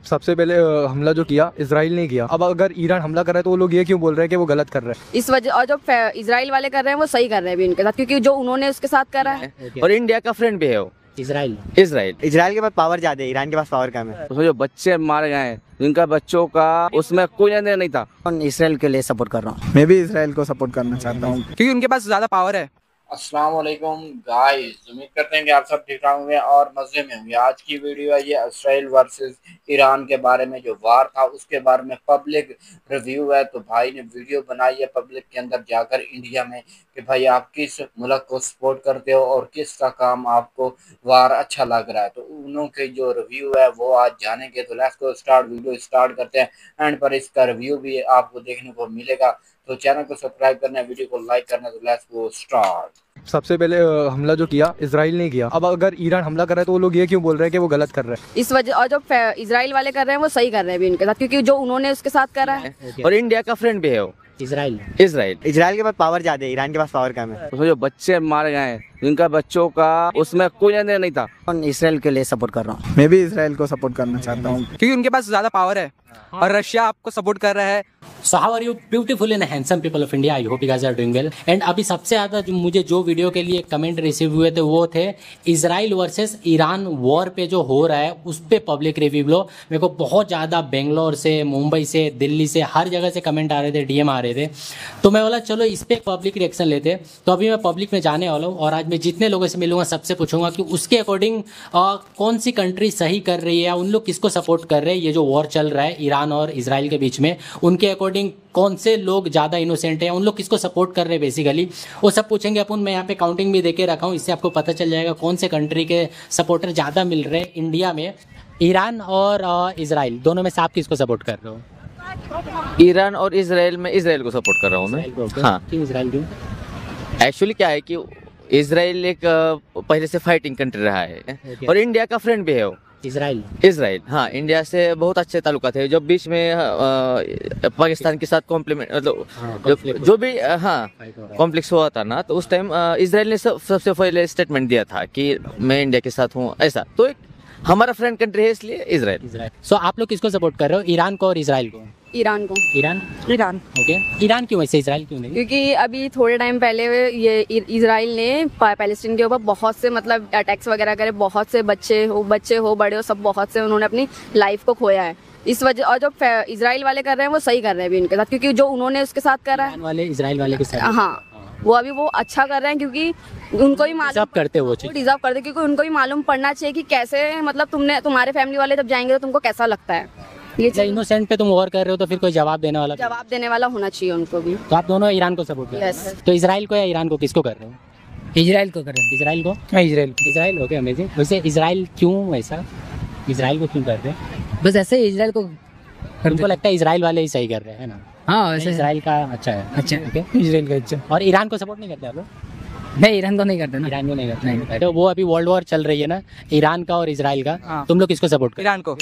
सबसे पहले हमला जो किया इजराइल ने किया। अब अगर ईरान हमला कर रहा है तो वो लोग ये क्यों बोल रहे हैं कि वो गलत कर रहे हैं? इस वजह, और जो इजराइल वाले कर रहे हैं वो सही कर रहे हैं भी उनके साथ, क्योंकि जो उन्होंने उसके साथ करा है। और इंडिया का फ्रेंड भी है वो। इजराइल इजराइल के पास पावर ज्यादा है, ईरान के पास पावर कम है। उसमें जो बच्चे मारे गए हैं, जिनका बच्चों का उसमें कोई लेना नहीं था। इसराइल के लिए सपोर्ट कर रहा हूँ। मैं भी इसराइल को सपोर्ट करना चाहता हूँ क्योंकि उनके पास ज्यादा पावर है। अस्सलाम वालेकुम गाइस, उम्मीद करते हैं कि आप सब ठीक ठाक होंगे और मजे में होंगे। आज की वीडियो है ये इसराइल वर्सेस ईरान के बारे में, जो वार था उसके बारे में पब्लिक रिव्यू है। तो भाई ने वीडियो बनाई है पब्लिक के अंदर जाकर इंडिया में कि भाई आप किस मुल्क को सपोर्ट करते हो और किसका काम आपको वार अच्छा लग रहा है। तो उनके जो रिव्यू है वो आज जानेंगे। तो let's go start, video start करते हैं। एंड पर इसका रिव्यू भी आपको देखने को मिलेगा। तो चैनल को सब्सक्राइब करना है, वीडियो को लाइक करना है। तो लेट्स गो स्टार्ट। सबसे पहले हमला जो किया इजराइल ने किया। अब अगर ईरान हमला कर रहा है तो वो लोग ये क्यों बोल रहे हैं कि वो गलत कर रहे हैं? इस वजह, और जो इजराइल वाले कर रहे हैं वो सही कर रहे हैं भी उनके साथ, क्योंकि जो उन्होंने उसके साथ करा है। और इंडिया का फ्रेंड भी है वो। इजराइल इजराइल के पास पावर ज्यादा है, ईरान के पास पावर कम है। उसमें जो बच्चे मारे गए हैं, जिनका बच्चों का उसमें कोई लेना नहीं था। इसराइल के लिए सपोर्ट कर रहा हूँ। मैं भी इसराइल को सपोर्ट करना चाहता हूँ क्योंकि उनके पास ज्यादा पावर है और रशिया आपको सपोर्ट कर रहा है। So how are you beautiful and handsome people of India, I hope you guys are doing well. And अभी सबसे ज्यादा मुझे जो वीडियो के लिए कमेंट रिसीव हुए थे वो थे इजराइल वर्सेस ईरान वॉर पे जो हो रहा है उस पे पब्लिक रिव्यू लो। मेरे को बहुत ज़्यादा बेंगलोर से, मुंबई से, दिल्ली से, हर जगह से कमेंट आ रहे थे, डीएम आ रहे थे। तो मैं बोला चलो इस पर पब्लिक रिएक्शन लेते। तो अभी मैं पब्लिक में जाने वाला हूँ और आज मैं जितने लोगों से मिलूंगा सबसे पूछूंगा कि उसके अकॉर्डिंग कौन सी कंट्री सही कर रही है, उन लोग किसको सपोर्ट कर रहे हैं। ये जो वॉर चल रहा है ईरान और इजराइल के बीच में, उनके अकॉर्डिंग कौन से लोग ज़्यादा इनोसेंट हैं, उन लोग किसको सपोर्ट कर रहे हैं बेसिकली, वो सब पूछेंगे अपन। मैं यहाँ पे काउंटिंग भी देके रखा हूँ, इससे आपको पता चल जाएगा कौन से कंट्री के सपोर्टर ज़्यादा मिल रहे हैं इंडिया में। ईरान और इजराइल दोनों में से आप किसको सपोर्ट कर रहे हो? ईरान और इजराइल में इजराइल को सपोर्ट कर रहा हूँ मैं। हाँ, क्यों इजराइल क्यों? एक्चुअली क्या है कि इजराइल एक पहले से फाइटिंग कंट्री रहा है और इंडिया का फ्रेंड भी है वो। इजराइल हाँ, इंडिया से बहुत अच्छे ताल्लुकात है। जब बीच में पाकिस्तान के साथ कॉम्प्लीमेंट मतलब जो भी कॉम्प्लेक्स हुआ था ना, तो उस टाइम इजराइल ने सबसे पहले स्टेटमेंट दिया था कि मैं इंडिया के साथ हूँ ऐसा। तो एक हमारा फ्रेंड कंट्री है, इसलिए इजराइल। सो आप लोग किसको सपोर्ट कर रहे हो, ईरान को और इजराइल को? ईरान को। Iran okay. ईरान क्यों ऐसे, इजराइल क्यों नहीं? क्योंकि अभी थोड़े टाइम पहले ये इजराइल ने पैलेस्टीन के ऊपर बहुत से मतलब अटैक्स वगैरह करे, बहुत से बच्चे हो बड़े हो सब, बहुत से उन्होंने अपनी लाइफ को खोया है। इस वजह, और जो इजराइल वाले कर रहे हैं वो सही कर रहे हैं भी उनके साथ, क्योंकि जो उन्होंने उसके साथ करा है। इजराइल वाले के साथ हाँ, वो अभी वो अच्छा कर रहे हैं क्योंकि उनको भी मालूम करते वो डिजर्व करते, क्योंकि उनको भी मालूम पड़ना चाहिए कि कैसे मतलब तुम्हारे फैमिली वाले जब जाएंगे तो तुमको कैसा लगता है। ये इनोसेंट पे तुम वॉर कर रहे हो तो फिर कोई जवाब देने वाला होना चाहिए उनको भी। तो आप दोनों ईरान को सपोर्ट कर रहे हो? तो इजराइल को या ईरान को, किसको कर रहे हो? इजराइल को कर रहे हैं। इजराइल को? Israel okay, amazing. वैसे इजराइल क्यों ऐसा, इजराइल को क्यों कर रहे हैं? बस ऐसे इजराइल को हमको लगता है इजराइल वाले ही सही कर रहे हैं ना। हाँ, वैसे इजराइल का अच्छा है। अच्छा ओके, इजराइल का अच्छा। और ईरान को सपोर्ट नहीं करते आप लोग? नहीं, ईरान तो नहीं करते ना। ईरान को नहीं करते। तो वो अभी वर्ल्ड वॉर चल रही है ना, ईरान का और इजराइल का, तुम लोग किसको सपोर्ट करते? ईरान को।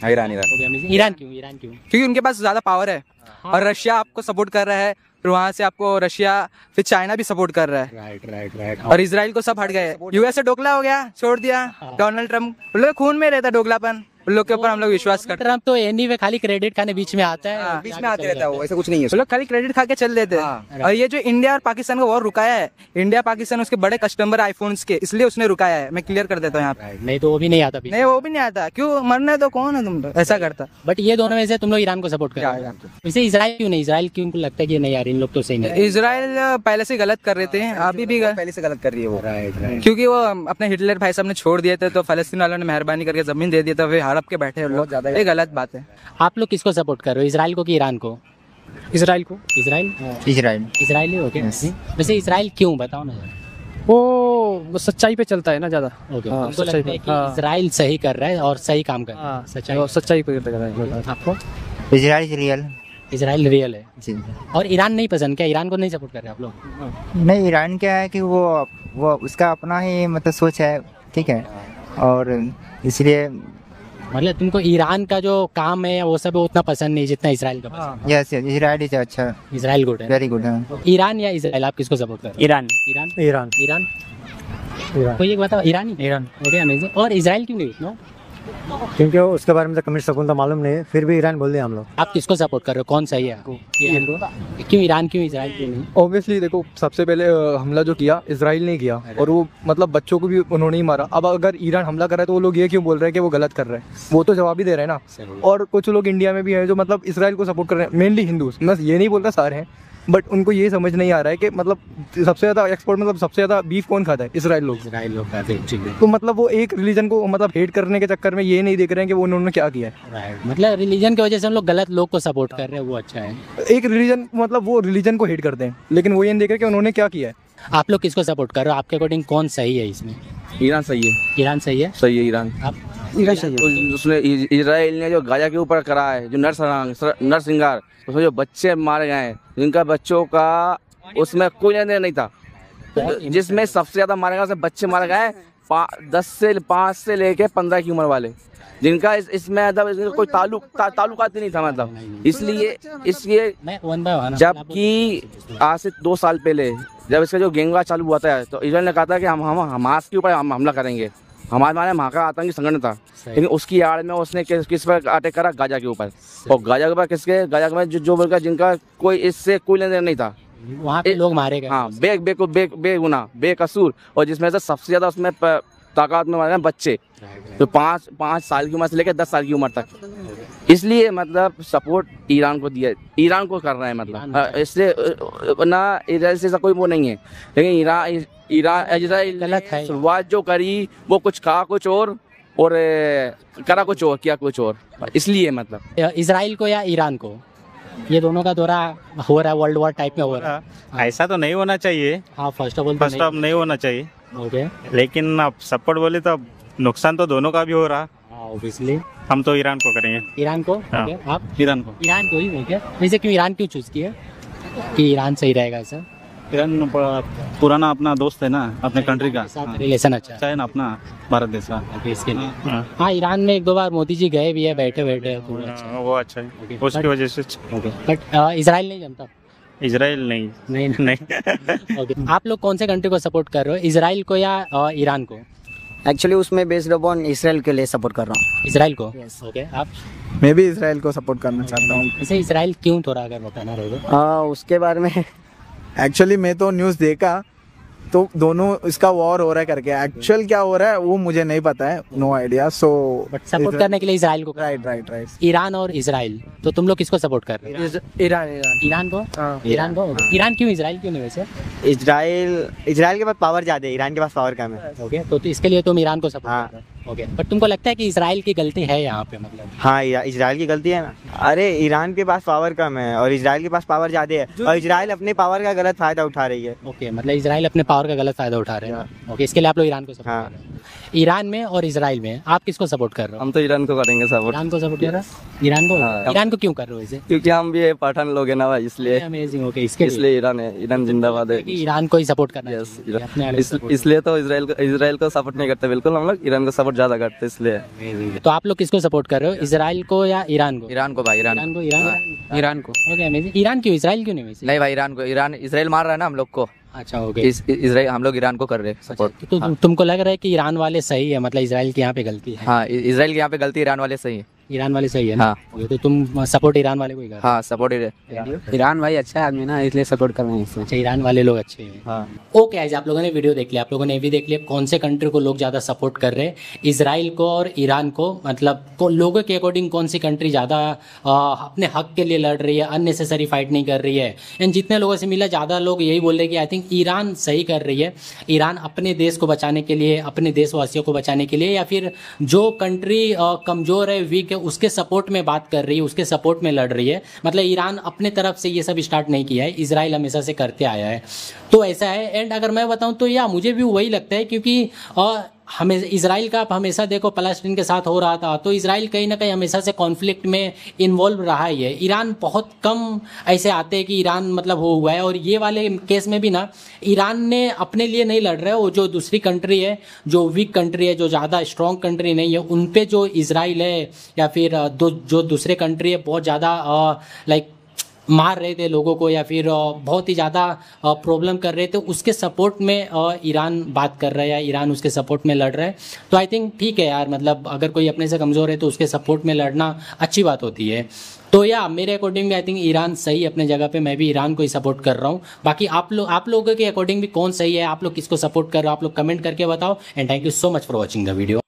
ईरान क्यों? क्योंकि उनके पास ज्यादा पावर है और रशिया आपको सपोर्ट कर रहा है, फिर वहाँ से आपको रशिया, फिर चाइना भी सपोर्ट कर रहा है। राइट। और इजराइल को सब हट गए। यूएस से डोकला हो गया, छोड़ दिया। डोनाल्ड ट्रम्प, उन लोग खून में रहता डोकलापन, उन लोग के ऊपर हम लोग विश्वास करते हैं। ट्रम्प तो एनीवे खाली क्रेडिट खाने बीच में आता है, बीच में आते रहता है वो, ऐसा कुछ नहीं है। लोग खाली क्रेडिट खा के चल देते हैं। और ये जो इंडिया और पाकिस्तान का वॉर रुकाया है, इंडिया पाकिस्तान उसके बड़े कस्टमर आईफोन्स के, इसलिए उसने रुकाया है। मैं क्लियर कर देता हूँ यहाँ पे। नहीं तो वो भी नहीं आता। नहीं, वो भी नहीं आता। क्यों मरने तो कौन है तुम लोग ऐसा करता? बट ये दोनों में से तुम लोग ईरान को सपोर्ट कर रहे हो। वैसे इजराइल क्यों नहीं? इजराइल क्यों लगता है कि नहीं यार इन लोग तो सही नहीं? इजराइल पहले से गलत कर रहे थे, अभी भी पहले से गलत कर रही है वो। क्योंकि वो अपने हिटलर भाई साहब ने छोड़ दिए थे, तो फलस्तीन वालों ने मेहरबानी करके जमीन दे दिया था, फिर हड़प के बैठे लोग। ये गलत बात है। आप लोग किसको सपोर्ट कर रहे हो, इजराइल को कि ईरान को? इजराइल को। इजराइल ही ओके। वैसे इजराइल क्यों, बताओ ना। वो सच्चाई पे चलता है ना ज्यादा। हमको लगता है कि इजराइल सही कर रहा है और सही काम कर रहा है, सच्चाई पे कर रहा है। आपको? इजराइल रियल है जी। और ईरान नहीं पसंद क्या? ईरान को नहीं सपोर्ट कर रहे आप लोग? नहीं, ईरान क्या है कि वो उसका अपना ही मतलब सोच है, ठीक है, और इसलिए मतलब तुमको ईरान का जो काम है वो सब उतना पसंद नहीं जितना इजराइल का पसंद? यस, इजराइल इज अच्छा। इजराइल गुड है, वेरी गुड है। ईरान या इजराइल, आप किसको सपोर्ट कर रहे हो? ईरान कोई एक बताओ। Iran okay, amazing. और इजराइल क्यों नहीं? क्योंकि उसके बारे में तो कमेंट सकूँ तो मालूम नहीं है, फिर भी ईरान बोल दिया हम लोग। आप किसको सपोर्ट कर रहे हो, कौन सही है ईरान को? क्यों ईरान, क्यों इजराइल, क्यों नहीं? ऑब्वियसली देखो, सबसे पहले हमला जो किया इजराइल ने किया, और वो मतलब बच्चों को भी उन्होंने ही मारा। अब अगर ईरान हमला कर रहा है तो वो लोग ये क्यों बोल रहे हैं कि वो गलत कर रहे हैं? वो तो जवाब ही दे रहे हैं ना। और कुछ लोग इंडिया में भी हैं जो मतलब इजराइल को सपोर्ट कर रहे हैं, मेनली हिंदूज। मैं ये नहीं बोलता सारे हैं, बट उनको ये समझ नहीं आ रहा है कि मतलब सबसे ज़्यादा एक्सपोर्ट, मतलब सबसे ज़्यादा बीफ कौन खाता है? इजराइल लोग खाते हैं। तो मतलब वो एक रिलीजन को मतलब हेट करने के चक्कर में ये नहीं देख रहे हैं कि वो उन्होंने क्या किया है। मतलब रिलीजन की वजह से हम लोग गलत लोग को सपोर्ट कर रहे हैं, वो अच्छा है। एक रिलीजन मतलब वो रिलीजन को हेट करते हैं, लेकिन वो ये नहीं देख रहे कि उन्होंने क्या किया है। आप लोग किसको सपोर्ट कर रहे हो? आपके अकॉर्डिंग कौन सही है इसमें? ईरान सही है। ईरान सही है? सही है ईरान। आप? ईरान सही है। उसने इजराइल ने जो गाजा के ऊपर करा है, जो नरसंहार, उसमें जो बच्चे मारे गए हैं, जिनका बच्चों का उसमें कोई लेन देन नहीं था, जिसमें सबसे ज्यादा मारे गए बच्चे मारे गए 5 से लेके 15 की उम्र वाले, जिनका इसमें मतलब कोई ताल्लुकात ही नहीं था। मतलब इसलिए जबकि आज से 2 साल पहले जब इसका जो गैंगवार चालू हुआ था, तो इजराइल ने कहा था कि हम हमास के ऊपर हमला करेंगे। हमारे माने वहाँ का आतंकी संगठन था, लेकिन उसकी आड़ में उसने किस पर अटैक करा? गाजा के ऊपर। और गाजा के ऊपर किसके? गाजा के ऊपर जो बोलकर जिनका कोई इससे कोई लेन देन नहीं था, वहाँ पे लोग मारे गए। हाँ, बेगुनाह बेकसूर, और जिसमें से सबसे ज्यादा उसमें ताकत में मारे बच्चे, तो 5 साल की उम्र से लेकर 10 साल की उम्र तक। इसलिए मतलब सपोर्ट ईरान को दिया, ईरान को कर रहे हैं। मतलब इसलिए ना इजराइल से कोई वो नहीं है, लेकिन इजराइल गलत है। शुरुआत जो करी वो कुछ कहा कुछ और करा कुछ और, किया कुछ और। इसलिए मतलब इजराइल को या ईरान को, ये दोनों का दौरा हो रहा है, वर्ल्ड वॉर टाइप में हो रहा है। ऐसा तो नहीं होना चाहिए। हाँ, फर्स्ट ऑफ ऑल नहीं होना चाहिए। ओके, लेकिन अब सपोर्ट बोले तो नुकसान तो दोनों का भी हो रहा। ऑब्वियसली हम तो ईरान को करेंगे। ईरान को? हाँ। Okay. आप? ईरान को ही हो क्या? वैसे क्यों ईरान क्यों चूज किया कि ईरान सही रहेगा सर? ईरान पुराना अपना दोस्त है ना, अपने कंट्री का रिलेशन अच्छा है ना, अपना भारत देश का। इसके लिए हाँ, ईरान में 1-2 बार मोदी जी गए भी है, बैठे वो अच्छा है, उसकी वजह से। बट इजराइल नहीं जमता। इजराइल नहीं। ओके, आप लोग कौन से कंट्री को सपोर्ट कर रहे हो, इजराइल को या ईरान को? एक्चुअली उसमें बेस्ड अपॉन इसराइल के लिए सपोर्ट कर रहा हूँ। इजराइल को? ओके, आप? मैं भी इसराइल को सपोर्ट करना चाहता हूँ। इसे इजराइल क्यों, थोड़ा अगर बताना रहेगा? उसके बारे में एक्चुअली मैं तो न्यूज़ देखा तो दोनों इसका वॉर हो रहा है करके, एक्चुअल क्या हो रहा है वो मुझे नहीं पता है, no idea. So but support करने के लिए इजराइल को। राइट। ईरान और इजराइल, तो तुम लोग किसको सपोर्ट कर रहे हो? ईरान को? ईरान को? ईरान क्यों, इजराइल क्यों नहीं? वैसे इजराइल के पास पावर ज्यादा है, ईरान के पास पावर कम है। ओके, तो इसके लिए तुम ईरान को सपोर्ट कर रहे हो। ओके, बट तुमको लगता है कि इजराइल की गलती है यहाँ पे? मतलब हाँ, इजराइल की गलती है ना। अरे ईरान के पास पावर कम है और इजराइल के पास पावर ज्यादा है, और इजराइल अपने पावर का गलत फायदा उठा रही है। ओके, मतलब इजराइल अपने पावर का गलत फायदा उठा रहे हैं। ओके, इसके लिए आप लोग ईरान को सपोर्ट कर रहे हो। ईरान में और इजराइल में आप किसको सपोर्ट कर रहे हो? हम तो ईरान को करेंगे सपोर्ट। ईरान को सपोर्ट कर रहे हो? ईरान को? ईरान को क्यों कर रहे हो वैसे? क्योंकि हम भी पठान लोग हैं ना भाई, इसलिए। अमेजिंग। ओके, इसके इसलिए ईरान है, ईरान जिंदाबाद है। ईरान को ही सपोर्ट करना है। इसलिए तो इजराइल को सपोर्ट नहीं करते बिल्कुल, हम लोग ईरान को सपोर्ट ज्यादा करते, इसलिए। तो आप लोग किसको सपोर्ट कर रहे हो, इजराइल को या ईरान को? ईरान को भाई, ईरान को। ईरान को। Okay, amazing. ईरान क्यों, इजराइल क्यों नहीं वैसे? नहीं भाई, ईरान को। इजराइल मार रहा है ना हम लोग को। अच्छा, ओके। इजराइल, हम लोग ईरान को कर रहे हैं सपोर्ट। तो तुमको लग रहा है कि ईरान वाले सही है, मतलब इजराइल की यहाँ पे गलती है? हाँ, इजराइल की यहाँ पे गलती, ईरान वाले सही है। ईरान वाले सही है ना? हाँ। तो तुम सपोर्ट ईरान वाले को ही कर रहे हो? हाँ, सपोर्ट ईरान भाई अच्छा आदमी ना, इसलिए सपोर्ट कर रहे हैं इससे। अच्छा, ईरान वाले लोग अच्छे हैं। हाँ। ओके, आज आप लोगों ने वीडियो देख लिया, आप लोगों ने भी देख लिया कौन से कंट्री को लोग ज़्यादा सपोर्ट कर रहे हैं, इजराइल को और ईरान को। मतलब लोगों के अकॉर्डिंग कौन सी कंट्री ज़्यादा अपने हक के लिए लड़ रही है, अननेसेसरी फाइट नहीं कर रही है। एंड जितने लोगों से मिला, ज़्यादा लोग यही बोल रहे हैं कि आई थिंक ईरान सही कर रही है। ईरान अपने देश को बचाने के लिए, अपने देशवासियों को बचाने के लिए, या फिर जो कंट्री कमज़ोर है, वीक है, उसके सपोर्ट में बात कर रही है, उसके सपोर्ट में लड़ रही है। मतलब ईरान अपने तरफ से ये सब स्टार्ट नहीं किया है, इजराइल हमेशा से करते आया है। तो ऐसा है। एंड अगर मैं बताऊं तो या मुझे भी वही लगता है, क्योंकि हमें इजराइल का आप हमेशा देखो पैलेस्टीन के साथ हो रहा था, तो इजराइल कहीं ना कहीं हमेशा से कॉन्फ्लिक्ट में इन्वॉल्व रहा ही है। ईरान बहुत कम ऐसे आते हैं कि ईरान मतलब हो हुआ है। और ये वाले केस में भी ना, ईरान ने अपने लिए नहीं लड़ रहे, वो जो दूसरी कंट्री है, जो वीक कंट्री है, जो ज़्यादा स्ट्रॉन्ग कंट्री नहीं है, उन पे जो इजराइल है या फिर जो दूसरे कंट्री है बहुत ज़्यादा लाइक मार रहे थे लोगों को या फिर बहुत ही ज़्यादा प्रॉब्लम कर रहे थे, उसके सपोर्ट में ईरान बात कर रहा है या ईरान उसके सपोर्ट में लड़ रहा है। तो आई थिंक ठीक है यार, मतलब अगर कोई अपने से कमज़ोर है तो उसके सपोर्ट में लड़ना अच्छी बात होती है। तो या मेरे अकॉर्डिंग भी आई थिंक ईरान सही अपने जगह पे, मैं भी ईरान को ही सपोर्ट कर रहा हूँ। बाकी आप लोगों के अकॉर्डिंग भी कौन सही है, आप लोग किसको सपोर्ट कर रहे हो, आप लोग कमेंट करके बताओ। And thank you so much for watching the video.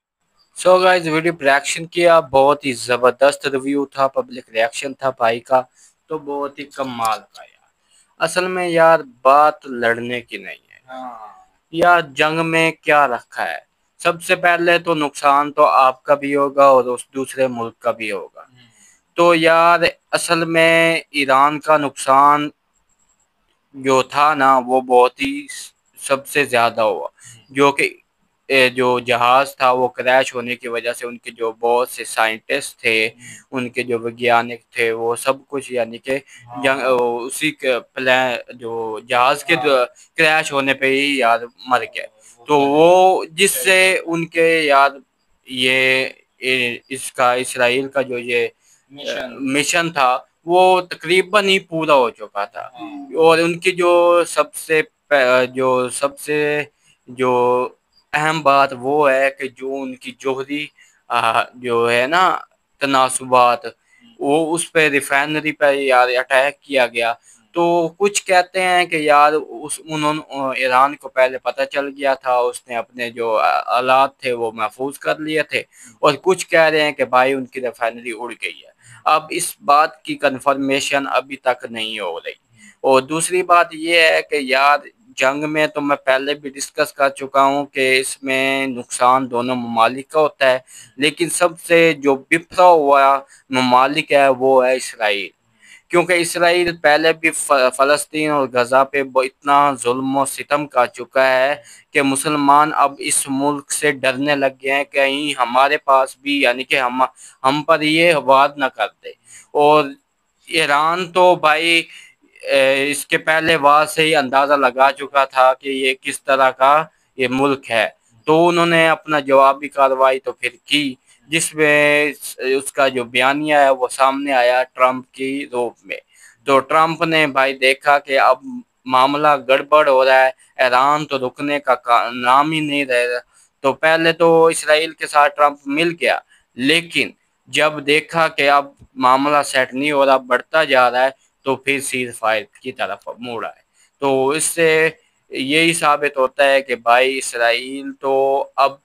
So guys, video पे रिएक्शन किया, बहुत ही जबरदस्त रिव्यू था, पब्लिक रिएक्शन था भाई का, तो बहुत ही कमाल का यार। असल में यार बात लड़ने की नहीं है यार, जंग में क्या रखा है। सबसे पहले तो नुकसान तो आपका भी होगा और उस दूसरे मुल्क का भी होगा। तो यार असल में ईरान का नुकसान जो था ना वो बहुत ही सबसे ज्यादा हुआ, जो कि जो जहाज था वो क्रैश होने की वजह से उनके जो बहुत से साइंटिस्ट थे, उनके जो वैज्ञानिक थे, वो सब कुछ यानी कि उसी के प्लान जो जहाज के क्रैश होने पे ही यार मर गए। तो वो जिससे उनके यार इसका इसराइल का जो ये मिशन था वो तकरीबन ही पूरा हो चुका था। और उनकी जो सबसे जो अहम बात वो है कि जो उनकी जोहरी जो है ना तनासुबात, वो उस पे रिफाइनरी पे यार अटैक किया गया। तो कुछ कहते हैं कि यार उन्होंने ईरान को पहले पता चल गया था, उसने अपने जो आलात थे वो महफूज कर लिए थे। और कुछ कह रहे हैं कि भाई उनकी रिफाइनरी उड़ गई है। अब इस बात की कंफर्मेशन अभी तक नहीं हो रही। और दूसरी बात ये है कि यार जंग में तो मैं पहले भी डिस्कस कर चुका हूँ कि इसमें नुकसान दोनों ममालिक का होता है, लेकिन सबसे जो बिखरा हुआ ममालिक है वो है इसराइल। क्योंकि इसराइल पहले भी फ़लस्तीन और गज़ा पे इतना जुल्म और सितम कर चुका है कि मुसलमान अब इस मुल्क से डरने लग गए हैं, कहीं हमारे पास भी यानी कि हम पर ये वार न कर दे। और ईरान तो भाई इसके पहले वार से ही अंदाज़ा लगा चुका था कि ये किस तरह का ये मुल्क है। तो उन्होंने अपना जवाबी कार्रवाई तो फिर की, जिसमें उसका जो बयानिया है वो सामने आया ट्रंप की रूप में। तो ट्रंप ने भाई देखा कि अब मामला गड़बड़ हो रहा है, ईरान तो रुकने का नाम ही नहीं रह रहा। तो पहले तो इसराइल के साथ ट्रंप मिल गया, लेकिन जब देखा कि अब मामला सेट नहीं हो रहा, बढ़ता जा रहा है, तो फिर सीज फायर की तरफ मुड़ा है। तो इससे यही साबित होता है कि भाई इसराइल तो अब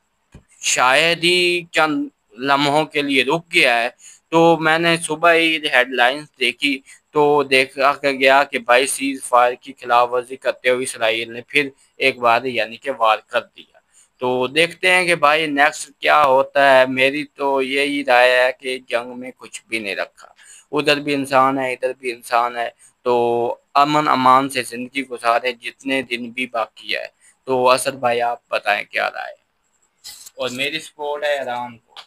शायद ही चंद लम्हों के लिए रुक गया है। तो मैंने सुबह ही हेडलाइंस देखी तो देखा गया कि भाई सीज फायर की खिलाफ वर्जी करते हुए इसराइल ने फिर एक बार यानी कि वार कर दिया। तो देखते हैं कि भाई नेक्स्ट क्या होता है। मेरी तो यही राय है कि जंग में कुछ भी नहीं रखा, उधर भी इंसान है इधर भी इंसान है, तो अमन अमान से जिंदगी गुजारे जितने दिन भी बाकी है। तो असद भाई आप बताएं क्या राय है। और मेरी सपोर्ट है ईरान को।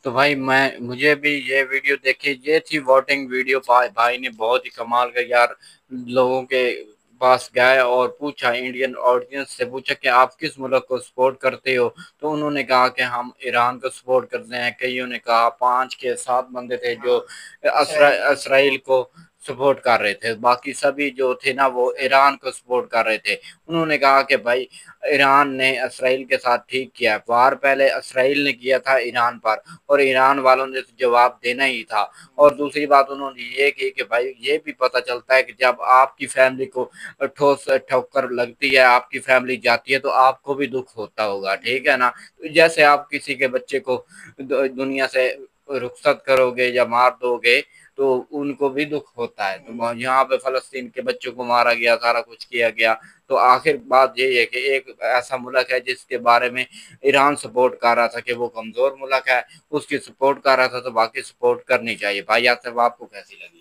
तो भाई मुझे भी ये वीडियो देखी, ये थी वोटिंग वीडियो। भाई ने बहुत ही कमाल का यार लोगों के पास गए और पूछा, इंडियन ऑडियंस से पूछा कि आप किस मुल्क को सपोर्ट करते हो। तो उन्होंने कहा कि हम ईरान को सपोर्ट करते हैं। कईयों ने कहा, 5 के 7 बंदे थे जो इसराइल को सपोर्ट कर रहे थे, बाकी सभी जो थे ना वो ईरान को सपोर्ट कर रहे थे। उन्होंने कहा कि भाई ईरान ने इसराइल के साथ ठीक किया, वार पहले इसराइल ने किया था ईरान पर और ईरान वालों ने तो जवाब देना ही था। और दूसरी बात उन्होंने ये की कि भाई ये भी पता चलता है कि जब आपकी फैमिली को ठोस ठोकर लगती है, आपकी फैमिली जाती है, तो आपको भी दुख होता होगा, ठीक है ना। तो जैसे आप किसी के बच्चे को दुनिया से रुखसत करोगे या मार दोगे तो उनको भी दुख होता है। तो यहाँ पे फलस्तीन के बच्चों को मारा गया, सारा कुछ किया गया। तो आखिर बात यही है कि एक ऐसा मुल्क है जिसके बारे में ईरान सपोर्ट कर रहा था कि वो कमजोर मुल्क है, उसकी सपोर्ट कर रहा था, तो बाकी सपोर्ट करनी चाहिए। भाई आपको कैसी लगी?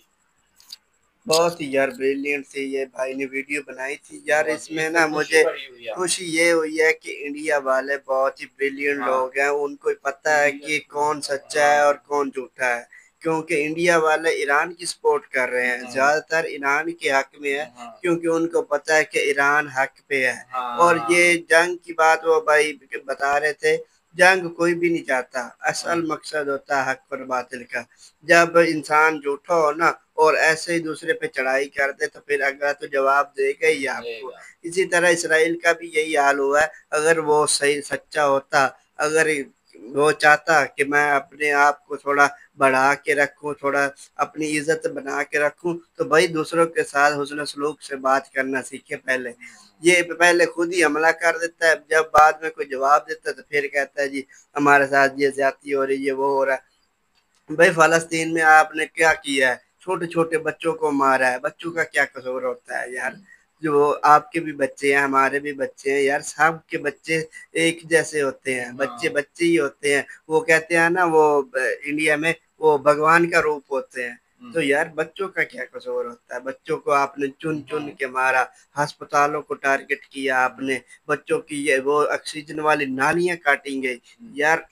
बहुत ही यार ब्रिलियंट से ये भाई ने वीडियो बनाई थी यार। इसमें ना मुझे खुशी ये हुई है कि इंडिया वाले बहुत ही ब्रिलियंट लोग हैं, उनको पता है कि कौन सच्चा है और कौन झूठा है। क्योंकि इंडिया वाले ईरान की सपोर्ट कर रहे हैं, ज्यादातर ईरान के हक में है, क्योंकि उनको पता है कि ईरान हक पे है। और ये जंग की बात वो भाई बता रहे थे, जंग कोई भी नहीं चाहता, असल मकसद होता है हक और बातिल का। जब इंसान झूठा हो ना और ऐसे ही दूसरे पे चढ़ाई कर दे तो फिर अगला तो जवाब देगा ही आपको। इसी तरह इसराइल का भी यही हाल हुआ है। अगर वो सही सच्चा होता, अगर वो चाहता कि मैं अपने आप को थोड़ा बढ़ा के रखूं, थोड़ा अपनी इज्जत बना के रखूं, तो भाई दूसरों के साथ हुस्न सलूक से बात करना सीखे पहले। ये पहले खुद ही हमला कर देता है, जब बाद में कोई जवाब देता है तो फिर कहता है जी हमारे साथ ये ज्यादती हो रही है, वो हो रहा है। भाई फ़लस्तीन में आपने क्या किया है? छोटे छोटे बच्चों को मारा है। बच्चों का क्या कसूर होता है यार? जो आपके भी बच्चे हैं, हमारे भी बच्चे हैं यार, सब के बच्चे एक जैसे होते हैं। बच्चे बच्चे ही होते हैं। वो कहते हैं ना, वो इंडिया में वो भगवान का रूप होते हैं। तो यार बच्चों का क्या कसूर होता है? बच्चों को आपने चुन चुन के मारा, अस्पतालों को टारगेट किया आपने, बच्चों की ये वो ऑक्सीजन वाली नालियां काटी गई यार,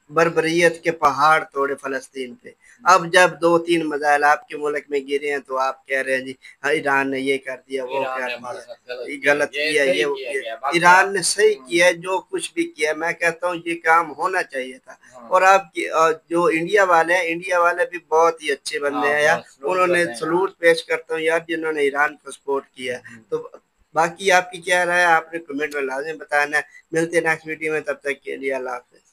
बर्बरियत के पहाड़ तोड़े फ़लस्तीन पे। अब जब 2-3 मिसाइल आपके मुल्क में गिरे हैं तो आप कह रहे हैं जी हाँ, ईरान ने ये कर दिया, वो कर दिया, ये गलत किया, ये वो किया। ईरान ने सही किया है, जो कुछ भी किया। मैं कहता हूँ ये काम होना चाहिए था। और आप जो इंडिया वाले हैं, इंडिया वाले भी बहुत ही अच्छे बंदे हैं यार, उन्होंने सलूट पेश करता हूँ यार जिन्होंने ईरान को सपोर्ट किया। तो बाकी आपकी क्या राय है? आपने कमेंट में लाजिम बताना है। मिलते हैं नेक्स्ट वीडियो में, तब तक के लिए अल्लाह हाफ़िज़।